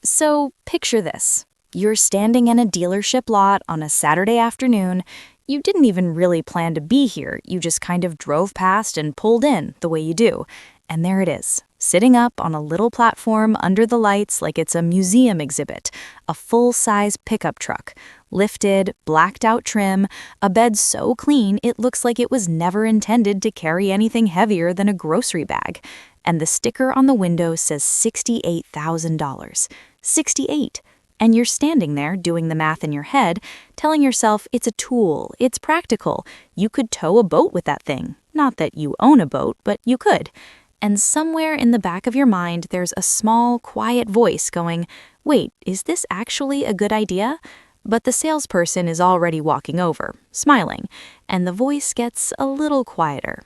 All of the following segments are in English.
So picture this. You're standing in a dealership lot on a Saturday afternoon. You didn't even really plan to be here. You just kind of drove past and pulled in the way you do. And there it is, sitting up on a little platform under the lights like it's a museum exhibit, a full-size pickup truck. Lifted, blacked out trim, a bed so clean it looks like it was never intended to carry anything heavier than a grocery bag. And the sticker on the window says $68,000. 68. And you're standing there doing the math in your head, telling yourself it's a tool, it's practical. You could tow a boat with that thing. Not that you own a boat, but you could. And somewhere in the back of your mind, there's a small, quiet voice going, wait, is this actually a good idea? But the salesperson is already walking over, smiling, and the voice gets a little quieter.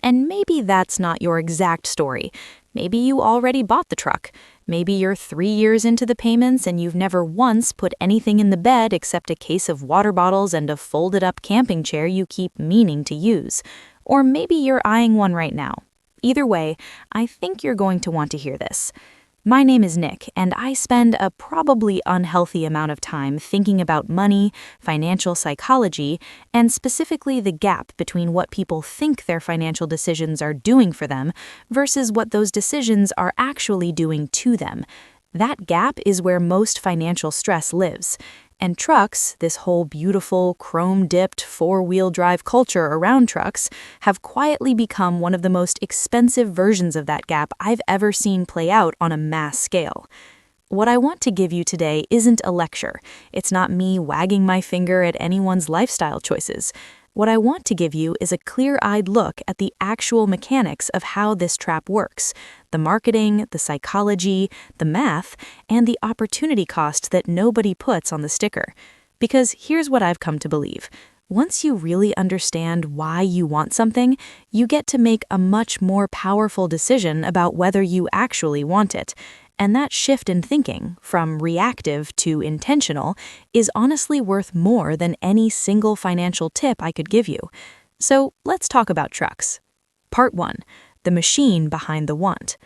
And maybe that's not your exact story. Maybe you already bought the truck. Maybe you're 3 years into the payments and you've never once put anything in the bed except a case of water bottles and a folded-up camping chair you keep meaning to use. Or maybe you're eyeing one right now. Either way, I think you're going to want to hear this. My name is Nick, and I spend a probably unhealthy amount of time thinking about money, financial psychology, and specifically the gap between what people think their financial decisions are doing for them versus what those decisions are actually doing to them. That gap is where most financial stress lives. And trucks, this whole beautiful, chrome-dipped, four-wheel drive culture around trucks, have quietly become one of the most expensive versions of that gap I've ever seen play out on a mass scale. What I want to give you today isn't a lecture. It's not me wagging my finger at anyone's lifestyle choices. What I want to give you is a clear-eyed look at the actual mechanics of how this trap works, the marketing, the psychology, the math, and the opportunity cost that nobody puts on the sticker. Because here's what I've come to believe. Once you really understand why you want something, you get to make a much more powerful decision about whether you actually want it. And that shift in thinking, from reactive to intentional, is honestly worth more than any single financial tip I could give you. So let's talk about trucks. Part 1. The machine behind the want.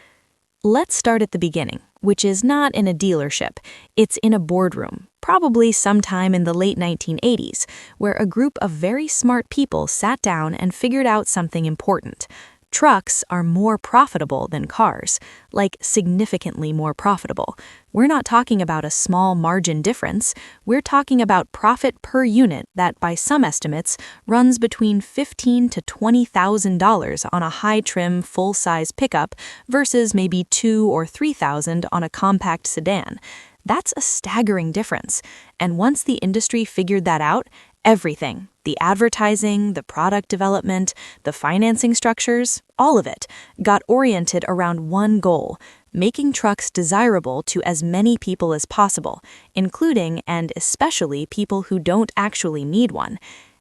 Let's start at the beginning, which is not in a dealership. It's in a boardroom, probably sometime in the late 1980s, where a group of very smart people sat down and figured out something important. Trucks are more profitable than cars, like significantly more profitable. We're not talking about a small margin difference. We're talking about profit per unit that, by some estimates, runs between $15,000 to $20,000 on a high-trim, full-size pickup versus maybe $2,000 or $3,000 on a compact sedan. That's a staggering difference. And once the industry figured that out, everything, the advertising, the product development, the financing structures, all of it, got oriented around one goal: making trucks desirable to as many people as possible, including and especially people who don't actually need one.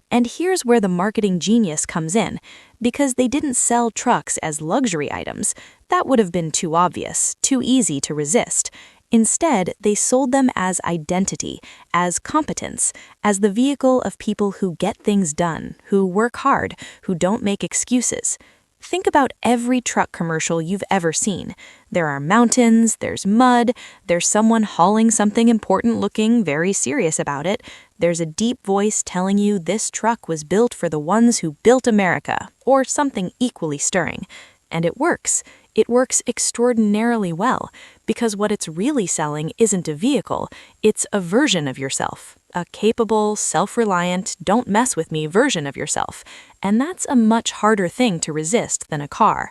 And here's where the marketing genius comes in, because they didn't sell trucks as luxury items. That would have been too obvious, too easy to resist. Instead, they sold them as identity, as competence, as the vehicle of people who get things done, who work hard, who don't make excuses. Think about every truck commercial you've ever seen. There are mountains, there's mud, there's someone hauling something important looking very serious about it. There's a deep voice telling you this truck was built for the ones who built America, or something equally stirring. And it works. It works extraordinarily well, because what it's really selling isn't a vehicle, it's a version of yourself, a capable, self-reliant, don't-mess-with-me version of yourself. And that's a much harder thing to resist than a car.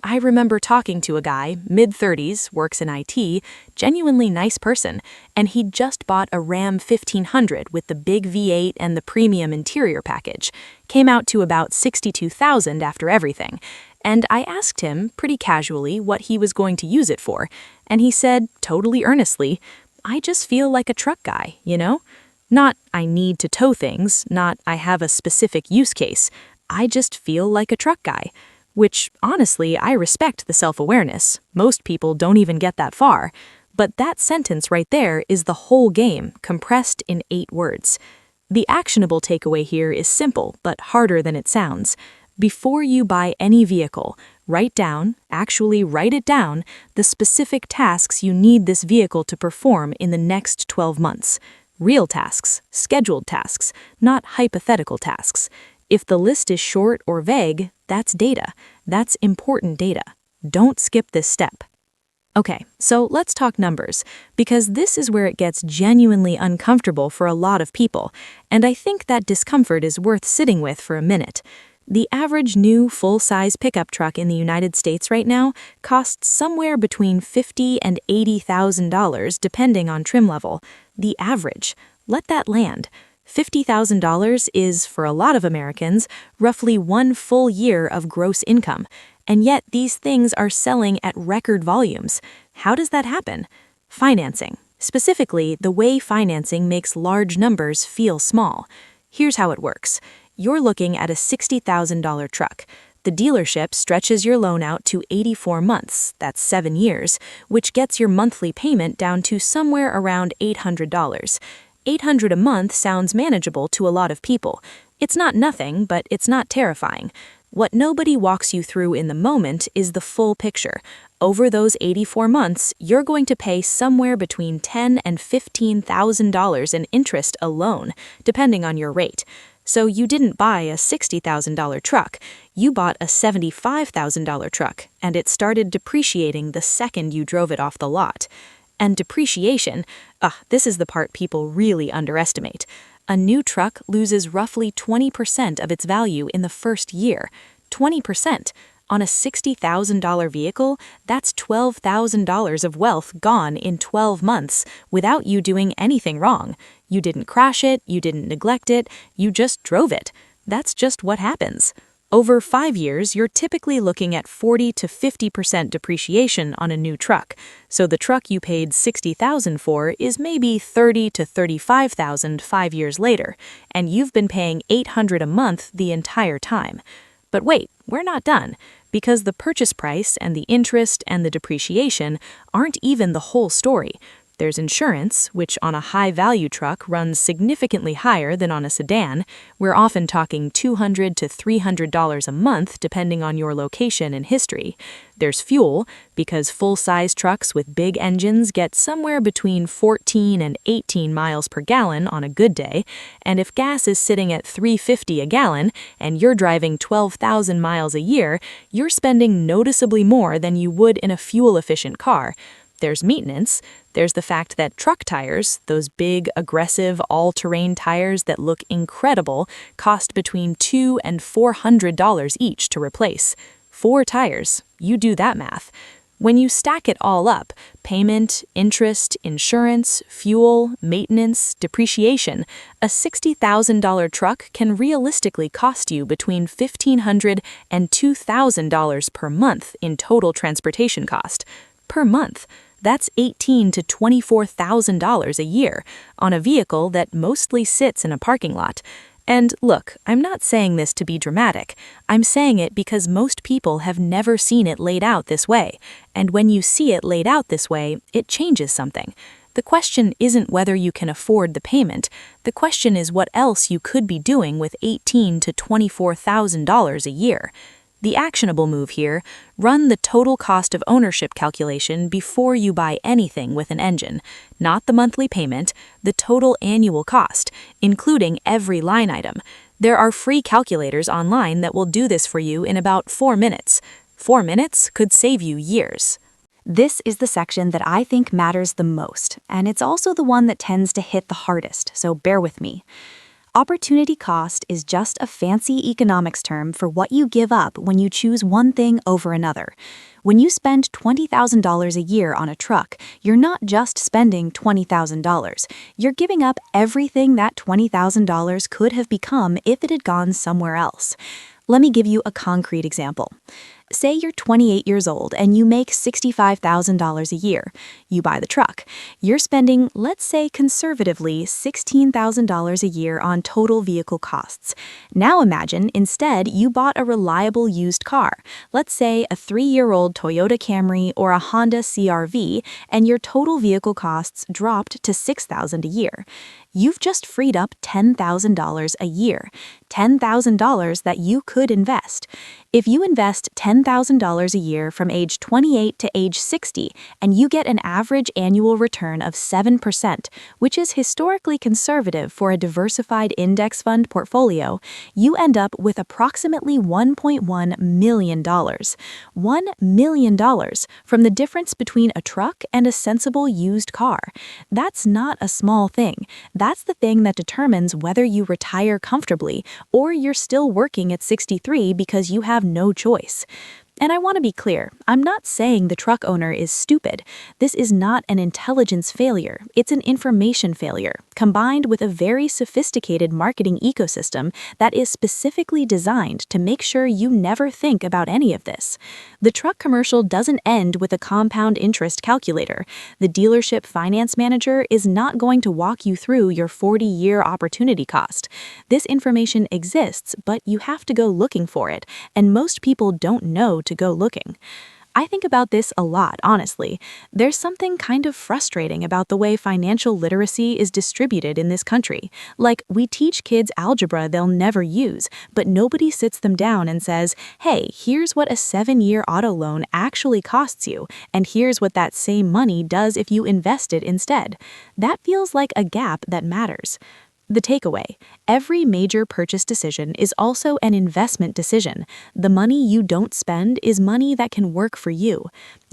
I remember talking to a guy, mid-30s, works in IT, genuinely nice person, and he'd just bought a Ram 1500 with the big V8 and the premium interior package. Came out to about $62,000 after everything. And I asked him, pretty casually, what he was going to use it for. And he said, totally earnestly, I just feel like a truck guy, you know? Not, I need to tow things, not, I have a specific use case. I just feel like a truck guy. Which, honestly, I respect the self-awareness. Most people don't even get that far. But that sentence right there is the whole game, compressed in 8 words. The actionable takeaway here is simple, but harder than it sounds. Before you buy any vehicle, actually write it down, the specific tasks you need this vehicle to perform in the next 12 months. Real tasks, scheduled tasks, not hypothetical tasks. If the list is short or vague, that's data. That's important data. Don't skip this step. Okay, so let's talk numbers, because this is where it gets genuinely uncomfortable for a lot of people, and I think that discomfort is worth sitting with for a minute. The average new full-size pickup truck in the United States right now costs somewhere between $50,000 and $80,000 depending on trim level. The average. Let that land. $50,000 is, for a lot of Americans, roughly one full year of gross income. And yet these things are selling at record volumes. How does that happen? Financing. Specifically, the way financing makes large numbers feel small. Here's how it works. You're looking at a $60,000 truck. The dealership stretches your loan out to 84 months, that's 7 years, which gets your monthly payment down to somewhere around $800. $800 a month sounds manageable to a lot of people. It's not nothing, but it's not terrifying. What nobody walks you through in the moment is the full picture. Over those 84 months, you're going to pay somewhere between $10,000 and $15,000 in interest alone, depending on your rate. So you didn't buy a $60,000 truck, you bought a $75,000 truck, and it started depreciating the second you drove it off the lot. And depreciation, this is the part people really underestimate. A new truck loses roughly 20% of its value in the first year. 20%. On a $60,000 vehicle, that's $12,000 of wealth gone in 12 months without you doing anything wrong. You didn't crash it, you didn't neglect it, you just drove it. That's just what happens. Over 5 years, you're typically looking at 40 to 50% depreciation on a new truck. So the truck you paid $60,000 for is maybe $30,000 to $35,000 5 years later, and you've been paying $800 a month the entire time. But wait, we're not done, because the purchase price and the interest and the depreciation aren't even the whole story. There's insurance, which on a high-value truck runs significantly higher than on a sedan. We're often talking $200 to $300 a month depending on your location and history. There's fuel, because full-size trucks with big engines get somewhere between 14 and 18 miles per gallon on a good day, and if gas is sitting at $3.50 a gallon and you're driving 12,000 miles a year, you're spending noticeably more than you would in a fuel-efficient car. There's maintenance. There's the fact that truck tires, those big, aggressive, all-terrain tires that look incredible, cost between $200 and $400 each to replace. 4 tires. You do that math. When you stack it all up, payment, interest, insurance, fuel, maintenance, depreciation, a $60,000 truck can realistically cost you between $1,500 and $2,000 per month in total transportation cost. Per month. That's $18,000 to $24,000 a year on a vehicle that mostly sits in a parking lot. And look, I'm not saying this to be dramatic. I'm saying it because most people have never seen it laid out this way. And when you see it laid out this way, it changes something. The question isn't whether you can afford the payment. The question is what else you could be doing with $18,000 to $24,000 a year. The actionable move here, run the total cost of ownership calculation before you buy anything with an engine, not the monthly payment, the total annual cost, including every line item. There are free calculators online that will do this for you in about 4 minutes. 4 minutes could save you years. This is the section that I think matters the most, and it's also the one that tends to hit the hardest, so bear with me. Opportunity cost is just a fancy economics term for what you give up when you choose one thing over another. When you spend $20,000 a year on a truck, you're not just spending $20,000. You're giving up everything that $20,000 could have become if it had gone somewhere else. Let me give you a concrete example. Say you're 28 years old and you make $65,000 a year. You buy the truck. You're spending, let's say conservatively, $16,000 a year on total vehicle costs. Now imagine instead you bought a reliable used car, let's say a 3-year-old Toyota Camry or a Honda CR-V, and your total vehicle costs dropped to $6,000 a year. You've just freed up $10,000 a year, $10,000 that you could invest. If you invest $10,000 a year from age 28 to age 60, and you get an average annual return of 7%, which is historically conservative for a diversified index fund portfolio, you end up with approximately $1.1 million. $1 million from the difference between a truck and a sensible used car. That's not a small thing. That's the thing that determines whether you retire comfortably or you're still working at 63 because you have no choice. And I want to be clear, I'm not saying the truck owner is stupid. This is not an intelligence failure, it's an information failure, combined with a very sophisticated marketing ecosystem that is specifically designed to make sure you never think about any of this. The truck commercial doesn't end with a compound interest calculator. The dealership finance manager is not going to walk you through your 40-year opportunity cost. This information exists, but you have to go looking for it, and most people don't know to go looking. I think about this a lot, honestly. There's something kind of frustrating about the way financial literacy is distributed in this country. Like, we teach kids algebra they'll never use, but nobody sits them down and says, hey, here's what a 7-year auto loan actually costs you, and here's what that same money does if you invest it instead. That feels like a gap that matters. The takeaway: every major purchase decision is also an investment decision. The money you don't spend is money that can work for you.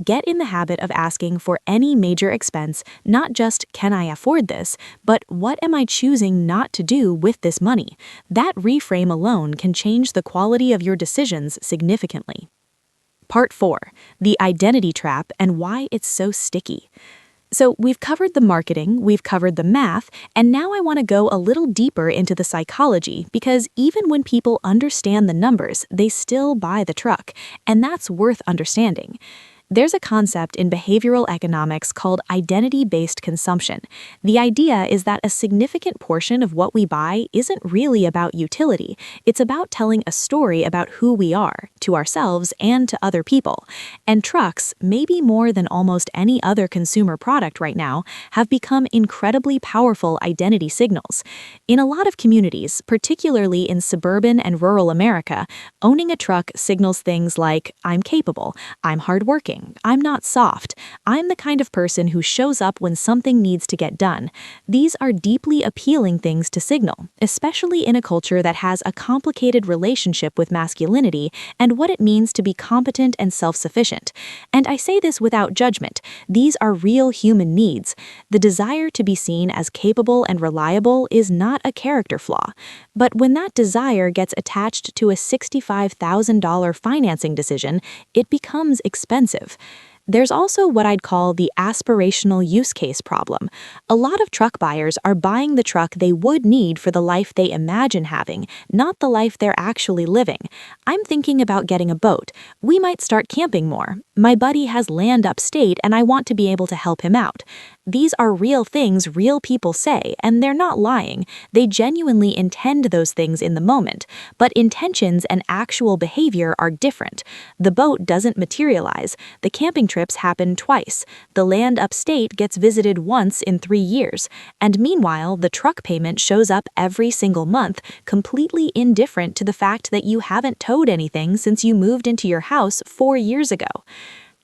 Get in the habit of asking for any major expense, not just, can I afford this, but what am I choosing not to do with this money? That reframe alone can change the quality of your decisions significantly. Part 4. The identity trap and why it's so sticky. So we've covered the marketing, we've covered the math, and now I want to go a little deeper into the psychology, because even when people understand the numbers, they still buy the truck, and that's worth understanding. There's a concept in behavioral economics called identity-based consumption. The idea is that a significant portion of what we buy isn't really about utility. It's about telling a story about who we are, to ourselves and to other people. And trucks, maybe more than almost any other consumer product right now, have become incredibly powerful identity signals. In a lot of communities, particularly in suburban and rural America, owning a truck signals things like, I'm capable, I'm hardworking, I'm not soft, I'm the kind of person who shows up when something needs to get done. These are deeply appealing things to signal, especially in a culture that has a complicated relationship with masculinity and what it means to be competent and self-sufficient. And I say this without judgment. These are real human needs. The desire to be seen as capable and reliable is not a character flaw. But when that desire gets attached to a $65,000 financing decision, it becomes expensive. There's also what I'd call the aspirational use case problem. A lot of truck buyers are buying the truck they would need for the life they imagine having, not the life they're actually living. I'm thinking about getting a boat. We might start camping more. My buddy has land upstate and I want to be able to help him out. These are real things real people say, and they're not lying. They genuinely intend those things in the moment, but intentions and actual behavior are different. The boat doesn't materialize. The camping trips happen twice. The land upstate gets visited once in 3 years. And meanwhile, the truck payment shows up every single month, completely indifferent to the fact that you haven't towed anything since you moved into your house 4 years ago.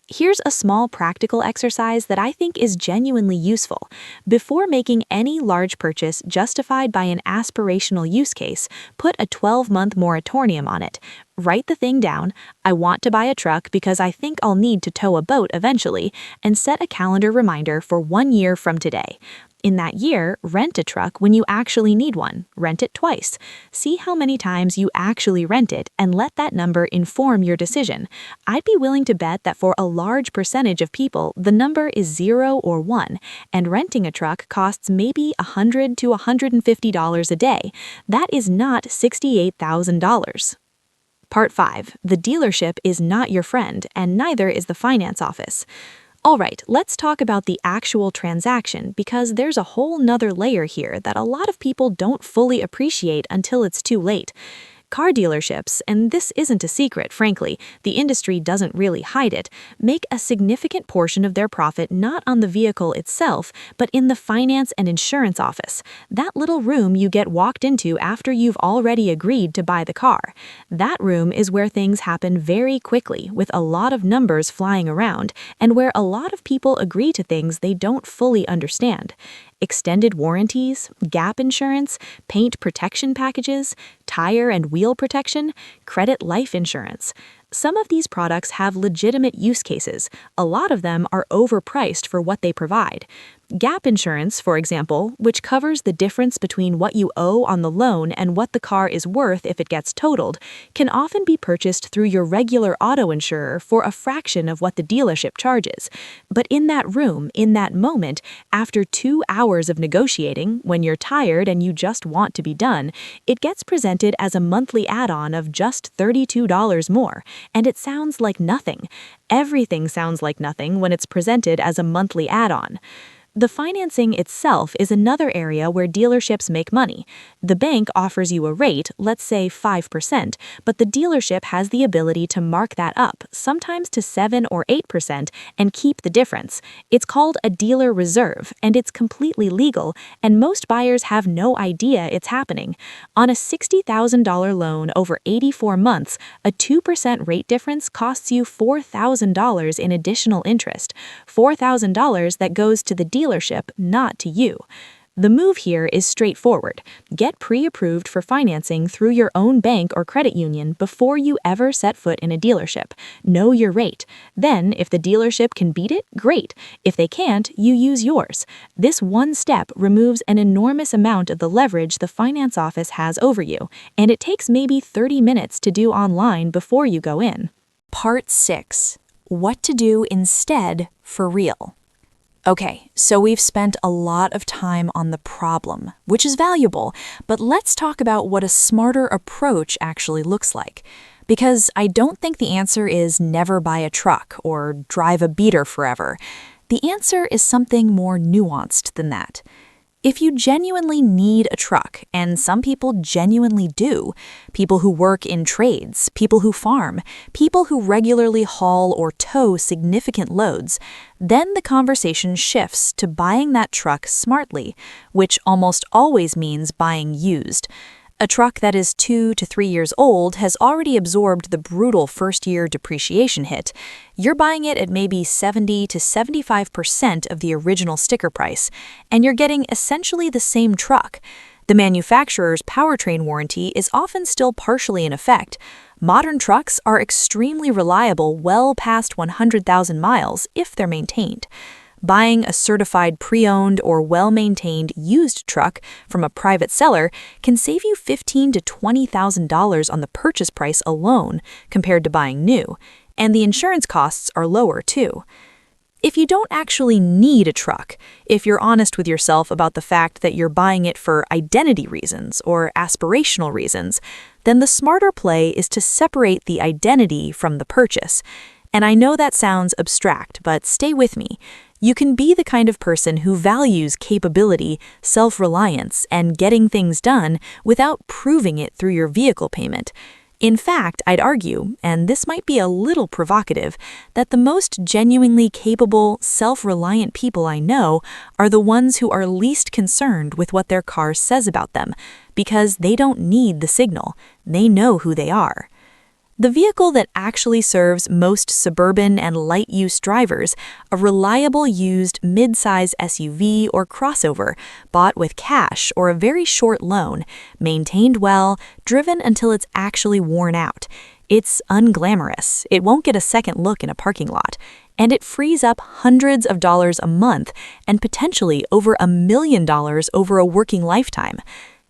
Here's a small practical exercise that I think is genuinely useful. Before making any large purchase justified by an aspirational use case, put a 12-month moratorium on it. Write the thing down, I want to buy a truck because I think I'll need to tow a boat eventually, and set a calendar reminder for 1 year from today. In that year, rent a truck when you actually need one. Rent it twice. See how many times you actually rent it and let that number inform your decision. I'd be willing to bet that for a large percentage of people, the number is 0 or 1, and renting a truck costs maybe $100 to $150 a day. That is not $68,000. Part 5. The dealership is not your friend, and neither is the finance office. All right, let's talk about the actual transaction because there's a whole nother layer here that a lot of people don't fully appreciate until it's too late. Car dealerships, and this isn't a secret, frankly, the industry doesn't really hide it, make a significant portion of their profit not on the vehicle itself, but in the finance and insurance office, that little room you get walked into after you've already agreed to buy the car. That room is where things happen very quickly, with a lot of numbers flying around, and where a lot of people agree to things they don't fully understand. Extended warranties, gap insurance, paint protection packages, tire and wheel protection, credit life insurance. Some of these products have legitimate use cases. A lot of them are overpriced for what they provide. Gap insurance, for example, which covers the difference between what you owe on the loan and what the car is worth if it gets totaled, can often be purchased through your regular auto insurer for a fraction of what the dealership charges. But in that room, in that moment, after 2 hours of negotiating, when you're tired and you just want to be done, it gets presented as a monthly add-on of just $32 more, and it sounds like nothing. Everything sounds like nothing when it's presented as a monthly add-on. The financing itself is another area where dealerships make money. The bank offers you a rate, let's say 5%, but the dealership has the ability to mark that up, sometimes to 7 or 8%, and keep the difference. It's called a dealer reserve, and it's completely legal, and most buyers have no idea it's happening. On a $60,000 loan over 84 months, a 2% rate difference costs you $4,000 in additional interest, $4,000 that goes to the dealership, not to you. The move here is straightforward. Get pre-approved for financing through your own bank or credit union before you ever set foot in a dealership. Know your rate. Then, if the dealership can beat it, great. If they can't, you use yours. This one step removes an enormous amount of the leverage the finance office has over you, and it takes maybe 30 minutes to do online before you go in. Part 6. What to do instead for real. Okay, so we've spent a lot of time on the problem, which is valuable, but let's talk about what a smarter approach actually looks like. Because I don't think the answer is never buy a truck or drive a beater forever. The answer is something more nuanced than that. If you genuinely need a truck, and some people genuinely do, people who work in trades, people who farm, people who regularly haul or tow significant loads, then the conversation shifts to buying that truck smartly, which almost always means buying used. A truck that is 2 to 3 years old has already absorbed the brutal first-year depreciation hit. You're buying it at maybe 70 to 75% of the original sticker price, and you're getting essentially the same truck. The manufacturer's powertrain warranty is often still partially in effect. Modern trucks are extremely reliable well past 100,000 miles if they're maintained. Buying a certified pre-owned or well-maintained used truck from a private seller can save you $15,000 to $20,000 on the purchase price alone compared to buying new, and the insurance costs are lower too. If you don't actually need a truck, if you're honest with yourself about the fact that you're buying it for identity reasons or aspirational reasons, then the smarter play is to separate the identity from the purchase. And I know that sounds abstract, but stay with me. You can be the kind of person who values capability, self-reliance, and getting things done without proving it through your vehicle payment. In fact, I'd argue, and this might be a little provocative, that the most genuinely capable, self-reliant people I know are the ones who are least concerned with what their car says about them, because they don't need the signal. They know who they are. The vehicle that actually serves most suburban and light-use drivers, a reliable used mid-size SUV or crossover, bought with cash or a very short loan, maintained well, driven until it's actually worn out. It's unglamorous, it won't get a second look in a parking lot, and it frees up hundreds of dollars a month and potentially over $1 million over a working lifetime.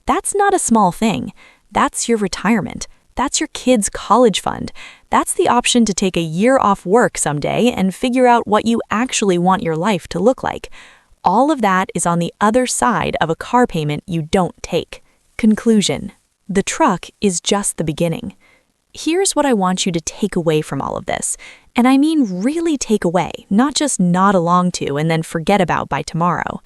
That's not a small thing. That's your retirement. That's your kid's college fund. That's the option to take a year off work someday and figure out what you actually want your life to look like. All of that is on the other side of a car payment you don't take. Conclusion: the truck is just the beginning. Here's what I want you to take away from all of this. And I mean really take away, not just nod along to and then forget about by tomorrow.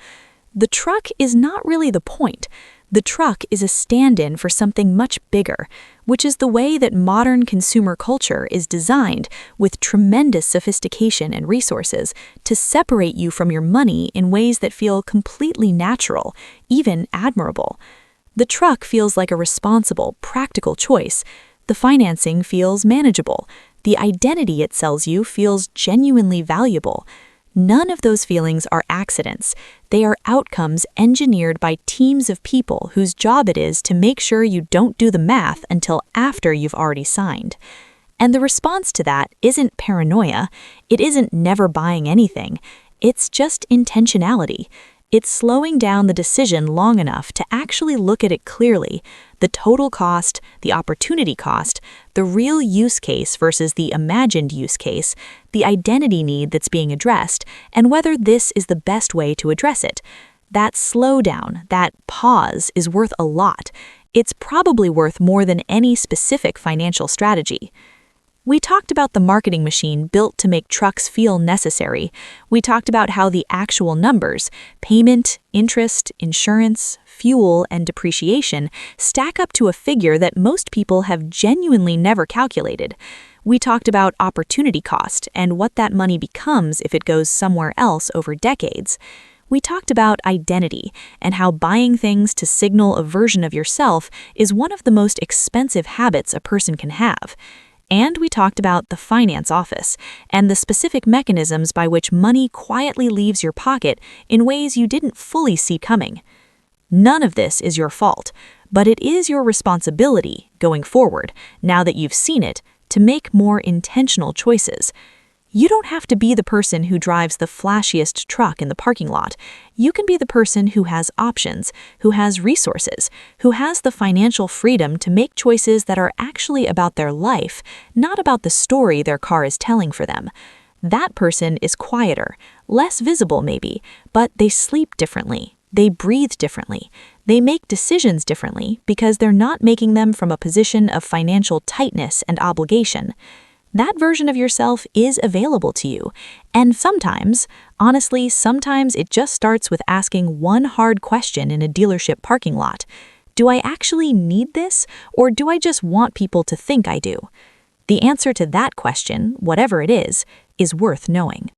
The truck is not really the point. The truck is a stand-in for something much bigger, which is the way that modern consumer culture is designed with tremendous sophistication and resources to separate you from your money in ways that feel completely natural, even admirable. The truck feels like a responsible, practical choice. The financing feels manageable. The identity it sells you feels genuinely valuable. None of those feelings are accidents. They are outcomes engineered by teams of people whose job it is to make sure you don't do the math until after you've already signed. And the response to that isn't paranoia. It isn't never buying anything. It's just intentionality. It's slowing down the decision long enough to actually look at it clearly, the total cost, the opportunity cost, the real use case versus the imagined use case, the identity need that's being addressed, and whether this is the best way to address it. That slowdown, that pause, is worth a lot. It's probably worth more than any specific financial strategy. We talked about the marketing machine built to make trucks feel necessary. We talked about how the actual numbers, payment, interest, insurance, fuel, and depreciation, stack up to a figure that most people have genuinely never calculated. We talked about opportunity cost and what that money becomes if it goes somewhere else over decades. We talked about identity and how buying things to signal a version of yourself is one of the most expensive habits a person can have. And we talked about the finance office and the specific mechanisms by which money quietly leaves your pocket in ways you didn't fully see coming. None of this is your fault, but it is your responsibility, going forward, now that you've seen it, to make more intentional choices. You don't have to be the person who drives the flashiest truck in the parking lot. You can be the person who has options, who has resources, who has the financial freedom to make choices that are actually about their life, not about the story their car is telling for them. That person is quieter, less visible maybe, but they sleep differently. They breathe differently. They make decisions differently because they're not making them from a position of financial tightness and obligation. That version of yourself is available to you. And sometimes, honestly, sometimes it just starts with asking one hard question in a dealership parking lot. Do I actually need this, or do I just want people to think I do? The answer to that question, whatever it is worth knowing.